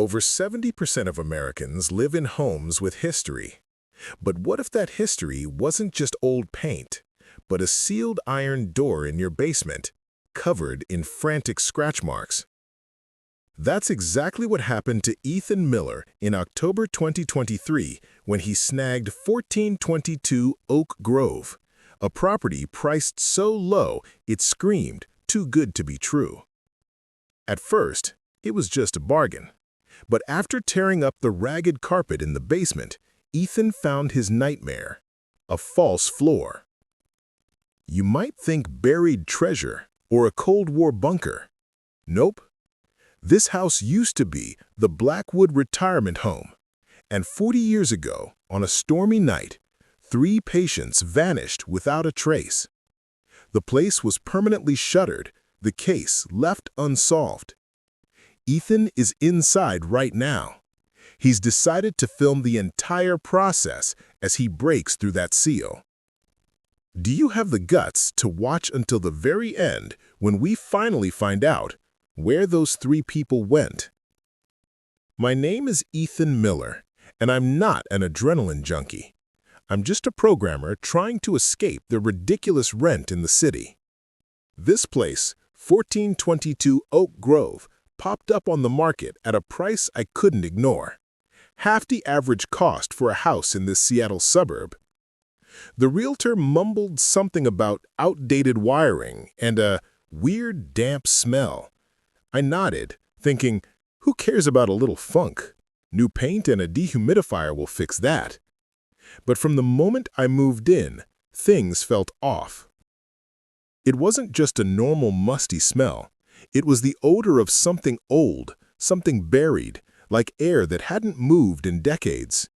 Over 70% of Americans live in homes with history. But what if that history wasn't just old paint, but a sealed iron door in your basement, covered in frantic scratch marks? That's exactly what happened to Ethan Miller in October 2023 when he snagged 1422 Oak Grove, a property priced so low it screamed too good to be true. At first, it was just a bargain. But after tearing up the ragged carpet in the basement, Ethan found his nightmare, a false floor. You might think buried treasure or a Cold War bunker. Nope. This house used to be the Blackwood Retirement Home, and 40 years ago, on a stormy night, 3 patients vanished without a trace. The place was permanently shuttered, the case left unsolved. Ethan is inside right now. He's decided to film the entire process as he breaks through that seal. Do you have the guts to watch until the very end when we finally find out where those 3 people went? My name is Ethan Miller, and I'm not an adrenaline junkie. I'm just a programmer trying to escape the ridiculous rent in the city. This place, 1422 Oak Grove, popped up on the market at a price I couldn't ignore. Half the average cost for a house in this Seattle suburb. The realtor mumbled something about outdated wiring and a weird damp smell. I nodded, thinking, who cares about a little funk? New paint and a dehumidifier will fix that. But from the moment I moved in, things felt off. It wasn't just a normal musty smell. It was the odor of something old, something buried, like air that hadn't moved in decades.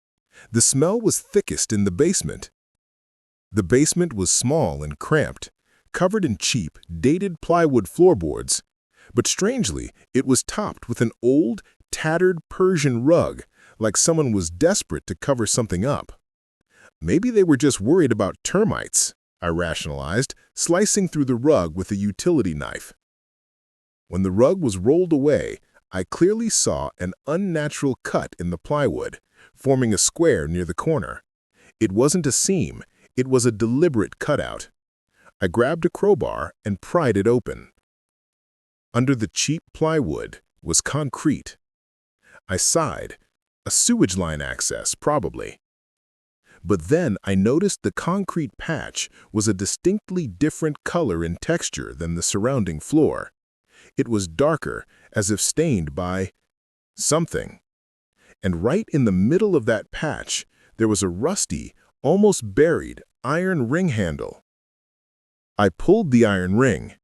The smell was thickest in the basement. The basement was small and cramped, covered in cheap, dated plywood floorboards. But strangely, it was topped with an old, tattered Persian rug, like someone was desperate to cover something up. Maybe they were just worried about termites, I rationalized, slicing through the rug with a utility knife. When the rug was rolled away, I clearly saw an unnatural cut in the plywood, forming a square near the corner. It wasn't a seam, it was a deliberate cutout. I grabbed a crowbar and pried it open. Under the cheap plywood was concrete. I sighed, a sewage line access, probably. But then I noticed the concrete patch was a distinctly different color and texture than the surrounding floor. It was darker, as if stained by something. And right in the middle of that patch, there was a rusty, almost buried, iron ring handle. I pulled the iron ring.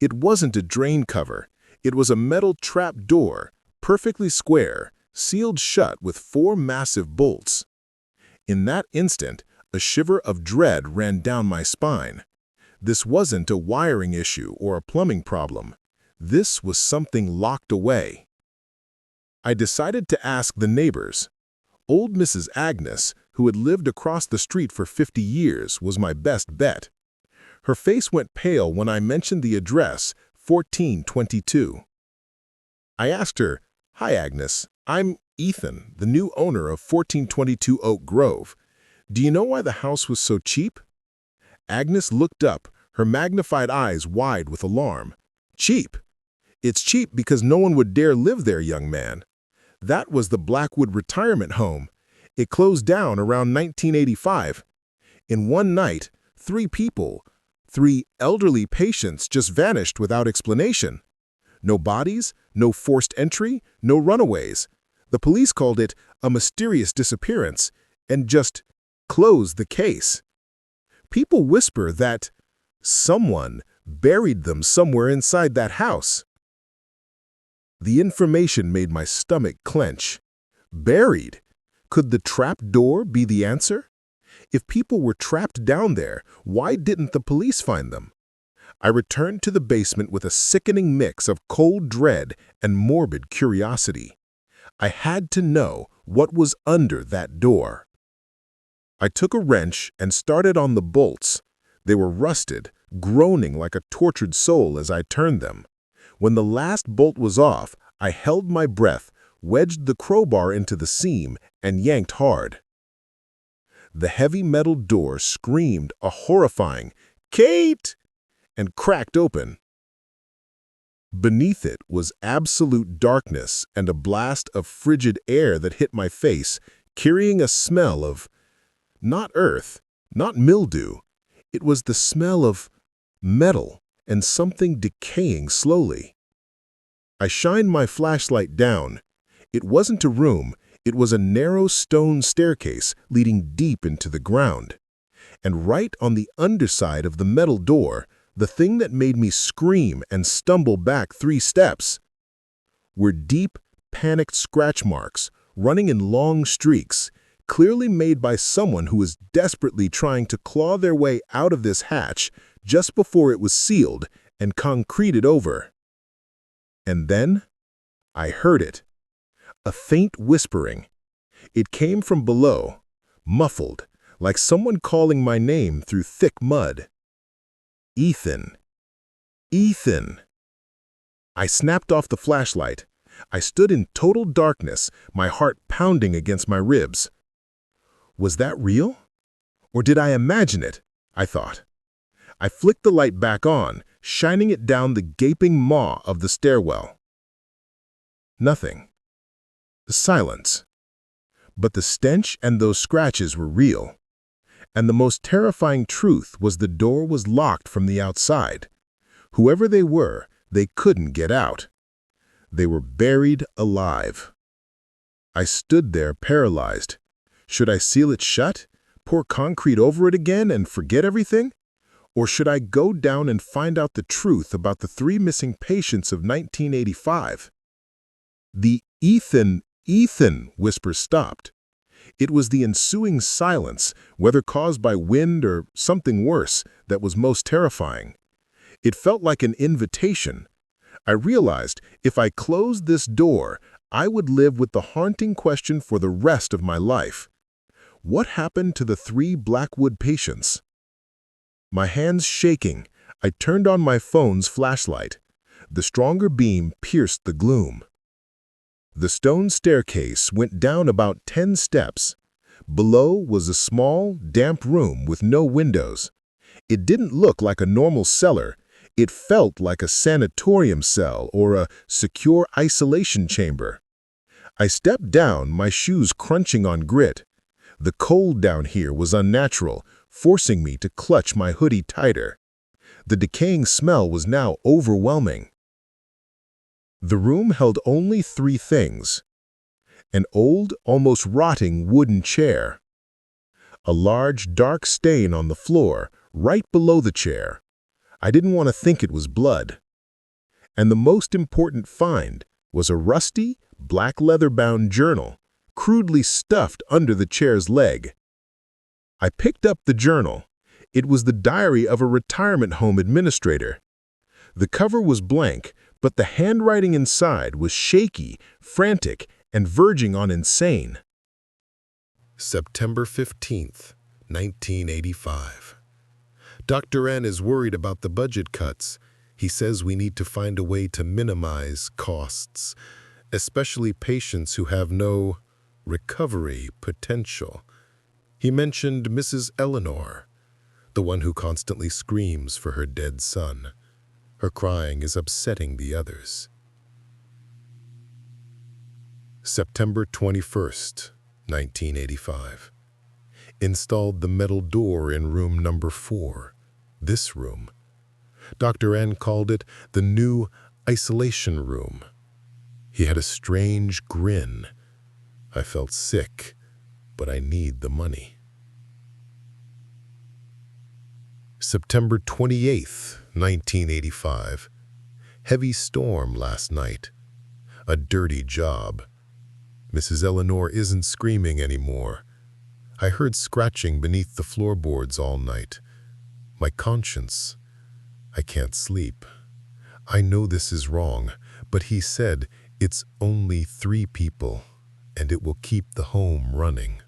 It wasn't a drain cover. It was a metal trap door, perfectly square, sealed shut with 4 massive bolts. In that instant, a shiver of dread ran down my spine. This wasn't a wiring issue or a plumbing problem. This was something locked away. I decided to ask the neighbors. Old Mrs. Agnes, who had lived across the street for 50 years, was my best bet. Her face went pale when I mentioned the address, 1422. I asked her, "Hi, Agnes. I'm Ethan, the new owner of 1422 Oak Grove. Do you know why the house was so cheap?" Agnes looked up, her magnified eyes wide with alarm. "Cheap? It's cheap because no one would dare live there, young man. That was the Blackwood Retirement Home. It closed down around 1985. In one night, 3 people, 3 elderly patients just vanished without explanation. No bodies, no forced entry, no runaways. The police called it a mysterious disappearance and just closed the case. People whisper that someone buried them somewhere inside that house." The information made my stomach clench. Buried? Could the trap door be the answer? If people were trapped down there, why didn't the police find them? I returned to the basement with a sickening mix of cold dread and morbid curiosity. I had to know what was under that door. I took a wrench and started on the bolts. They were rusted, groaning like a tortured soul as I turned them. When the last bolt was off, I held my breath, wedged the crowbar into the seam, and yanked hard. The heavy metal door screamed a horrifying, "Kate!" and cracked open. Beneath it was absolute darkness and a blast of frigid air that hit my face, carrying a smell of not earth, not mildew. It was the smell of metal and something decaying slowly. I shined my flashlight down. It wasn't a room, it was a narrow stone staircase leading deep into the ground. And right on the underside of the metal door, the thing that made me scream and stumble back 3 steps, were deep, panicked scratch marks running in long streaks, clearly made by someone who was desperately trying to claw their way out of this hatch just before it was sealed and concreted over. And then I heard it. A faint whispering. It came from below, muffled, like someone calling my name through thick mud. Ethan. Ethan. I snapped off the flashlight. I stood in total darkness, my heart pounding against my ribs. Was that real? Or did I imagine it? I thought. I flicked the light back on, shining it down the gaping maw of the stairwell. Nothing. Silence. But the stench and those scratches were real. And the most terrifying truth was the door was locked from the outside. Whoever they were, they couldn't get out. They were buried alive. I stood there paralyzed. Should I seal it shut, pour concrete over it again and forget everything? Or should I go down and find out the truth about the 3 missing patients of 1985? The Ethan whisper stopped. It was the ensuing silence, whether caused by wind or something worse, that was most terrifying. It felt like an invitation. I realized if I closed this door, I would live with the haunting question for the rest of my life. What happened to the 3 Blackwood patients? My hands shaking, I turned on my phone's flashlight. The stronger beam pierced the gloom. The stone staircase went down about 10 steps. Below was a small, damp room with no windows. It didn't look like a normal cellar. It felt like a sanatorium cell or a secure isolation chamber. I stepped down, my shoes crunching on grit. The cold down here was unnatural, forcing me to clutch my hoodie tighter. The decaying smell was now overwhelming. The room held only 3 things. An old, almost rotting wooden chair. A large, dark stain on the floor, right below the chair. I didn't want to think it was blood. And the most important find was a rusty, black leather-bound journal, crudely stuffed under the chair's leg. I picked up the journal. It was the diary of a retirement home administrator. The cover was blank, but the handwriting inside was shaky, frantic, and verging on insane. September 15th, 1985. Dr. N is worried about the budget cuts. He says we need to find a way to minimize costs, especially patients who have no recovery potential. He mentioned Mrs. Eleanor, the one who constantly screams for her dead son. Her crying is upsetting the others. September 21st, 1985. Installed the metal door in room number 4. This room. Dr. N called it the new isolation room. He had a strange grin. I felt sick, but I need the money. September 28th, 1985. Heavy storm last night. A dirty job. Mrs. Eleanor isn't screaming anymore. I heard scratching beneath the floorboards all night. My conscience. I can't sleep. I know this is wrong, but he said it's only 3 people, and it will keep the home running.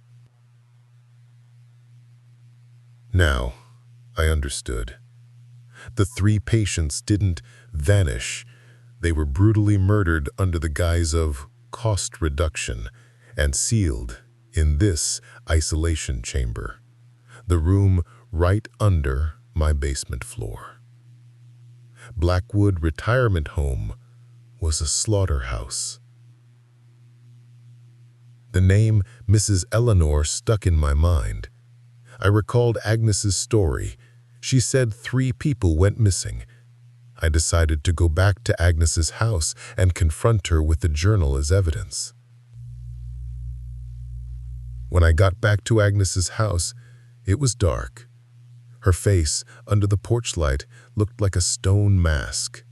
Now, I understood. The 3 patients didn't vanish. They were brutally murdered under the guise of cost reduction, and sealed in this isolation chamber, the room right under my basement floor. Blackwood Retirement Home was a slaughterhouse. The name Mrs. Eleanor stuck in my mind. I recalled Agnes's story. She said 3 people went missing. I decided to go back to Agnes's house and confront her with the journal as evidence. When I got back to Agnes's house, it was dark. Her face, under the porch light, looked like a stone mask.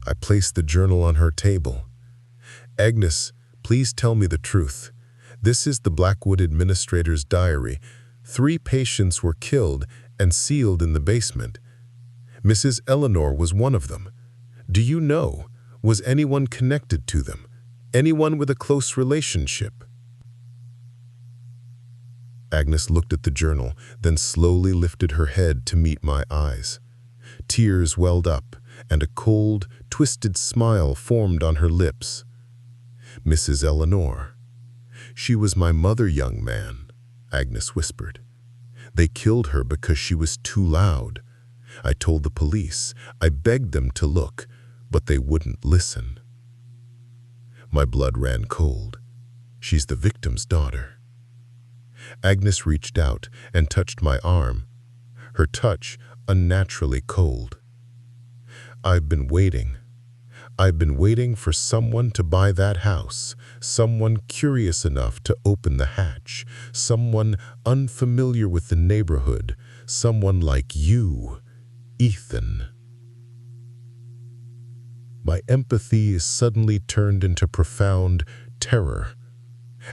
I placed the journal on her table. "Agnes, please tell me the truth. This is the Blackwood administrator's diary. 3 patients were killed and sealed in the basement. Mrs. Eleanor was one of them. Do you know, was anyone connected to them? Anyone with a close relationship?" Agnes looked at the journal, then slowly lifted her head to meet my eyes. Tears welled up, and a cold, twisted smile formed on her lips. "Mrs. Eleanor. She was my mother, young man," Agnes whispered. "They killed her because she was too loud. I told the police. I begged them to look, but they wouldn't listen." My blood ran cold. She's the victim's daughter. Agnes reached out and touched my arm, her touch unnaturally cold. I've been waiting for someone to buy that house, someone curious enough to open the hatch, someone unfamiliar with the neighborhood, someone like you, Ethan." My empathy suddenly turned into profound terror.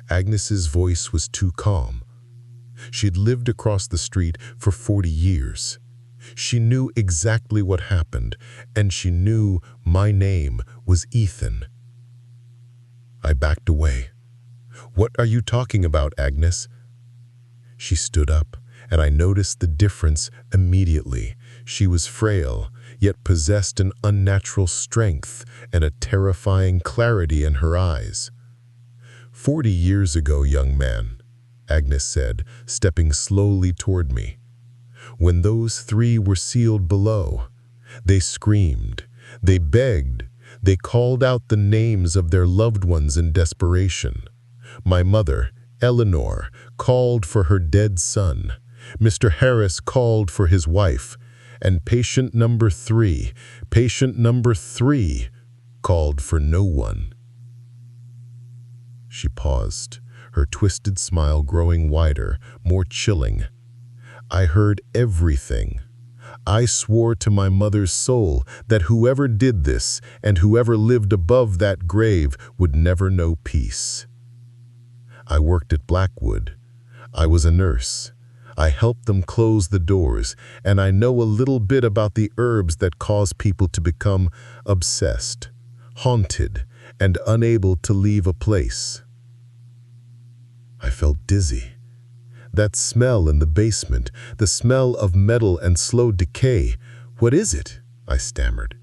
Agnes's voice was too calm. She'd lived across the street for 40 years. She knew exactly what happened, and she knew my name was Ethan. I backed away. "What are you talking about, Agnes?" She stood up, and I noticed the difference immediately. She was frail, yet possessed an unnatural strength and a terrifying clarity in her eyes. 40 years ago, young man," Agnes said, stepping slowly toward me. "When those 3 were sealed below, they screamed, they begged, they called out the names of their loved ones in desperation. My mother, Eleanor, called for her dead son. Mr. Harris called for his wife, and patient number 3 called for no one." She paused, her twisted smile growing wider, more chilling. "I heard everything. I swore to my mother's soul that whoever did this and whoever lived above that grave would never know peace. I worked at Blackwood. I was a nurse. I helped them close the doors, and I know a little bit about the herbs that cause people to become obsessed, haunted, and unable to leave a place." I felt dizzy. That smell in the basement, the smell of metal and slow decay, "What is it?" I stammered.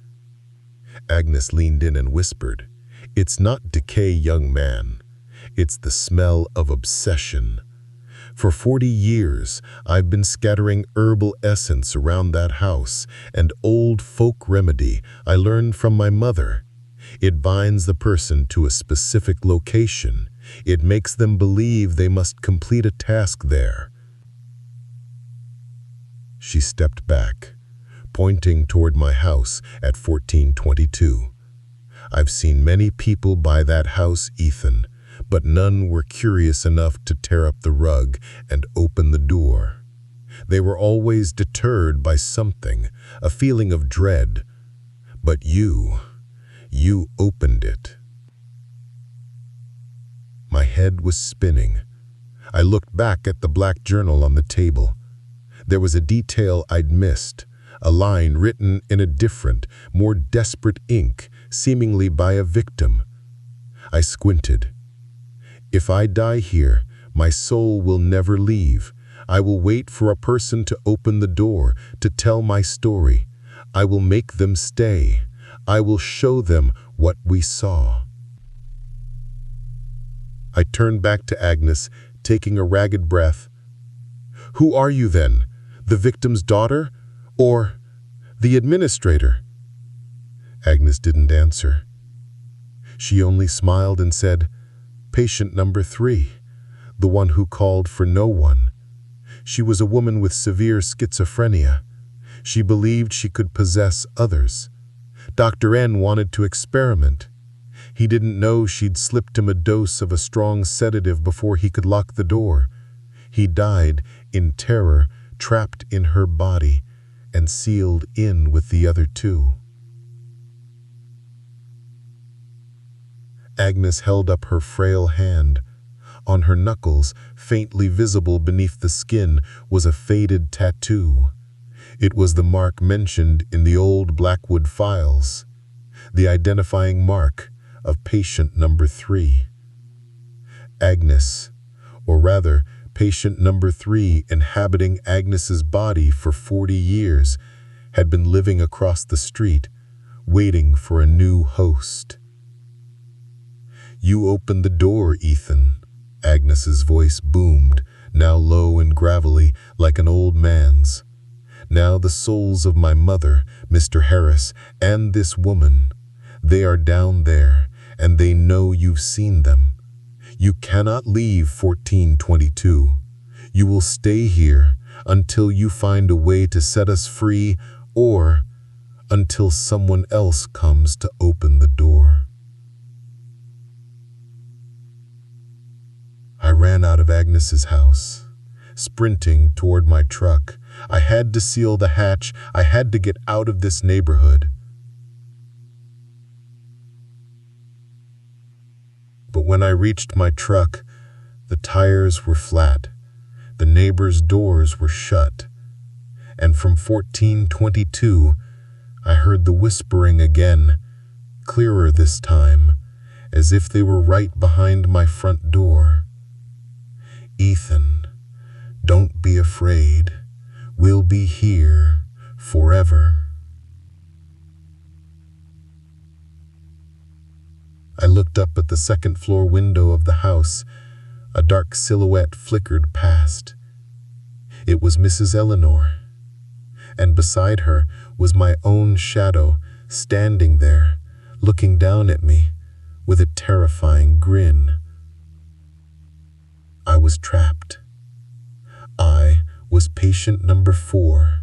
Agnes leaned in and whispered, "It's not decay, young man. It's the smell of obsession. For 40 years, I've been scattering herbal essence around that house, and old folk remedy I learned from my mother. It binds the person to a specific location. It makes them believe they must complete a task there." She stepped back, pointing toward my house at 1422. "I've seen many people buy that house, Ethan, but none were curious enough to tear up the rug and open the door. They were always deterred by something, a feeling of dread. But you opened it." My head was spinning. I looked back at the black journal on the table. There was a detail I'd missed, a line written in a different, more desperate ink, seemingly by a victim. I squinted. "If I die here, my soul will never leave. I will wait for a person to open the door, to tell my story. I will make them stay. I will show them what we saw. I turned back to Agnes, taking a ragged breath. "Who are you then? The victim's daughter? Or the administrator?" Agnes didn't answer. She only smiled and said, "Patient number 3, the one who called for no one." She was a woman with severe schizophrenia. She believed she could possess others. Dr. N wanted to experiment. He didn't know she'd slipped him a dose of a strong sedative before he could lock the door. He died in terror, trapped in her body, and sealed in with the other 2. Agnes held up her frail hand. On her knuckles, faintly visible beneath the skin, was a faded tattoo. It was the mark mentioned in the old Blackwood files, the identifying mark of patient number 3. Agnes, or rather, patient number 3, inhabiting Agnes's body for 40 years, had been living across the street, waiting for a new host. "You opened the door, Ethan," Agnes's voice boomed, now low and gravelly, like an old man's. "Now the souls of my mother, Mr. Harris, and this woman, they are down there, and they know you've seen them. You cannot leave 1422. You will stay here until you find a way to set us free, or until someone else comes to open the door." I ran out of Agnes's house, sprinting toward my truck. I had to seal the hatch. I had to get out of this neighborhood. But when I reached my truck, the tires were flat, the neighbors' doors were shut, and from 1422, I heard the whispering again, clearer this time, as if they were right behind my front door. "Ethan, don't be afraid. We'll be here forever." I looked up at the second-floor window of the house. A dark silhouette flickered past. It was Mrs. Eleanor, and beside her was my own shadow, standing there, looking down at me with a terrifying grin. I was trapped. I was patient number 4.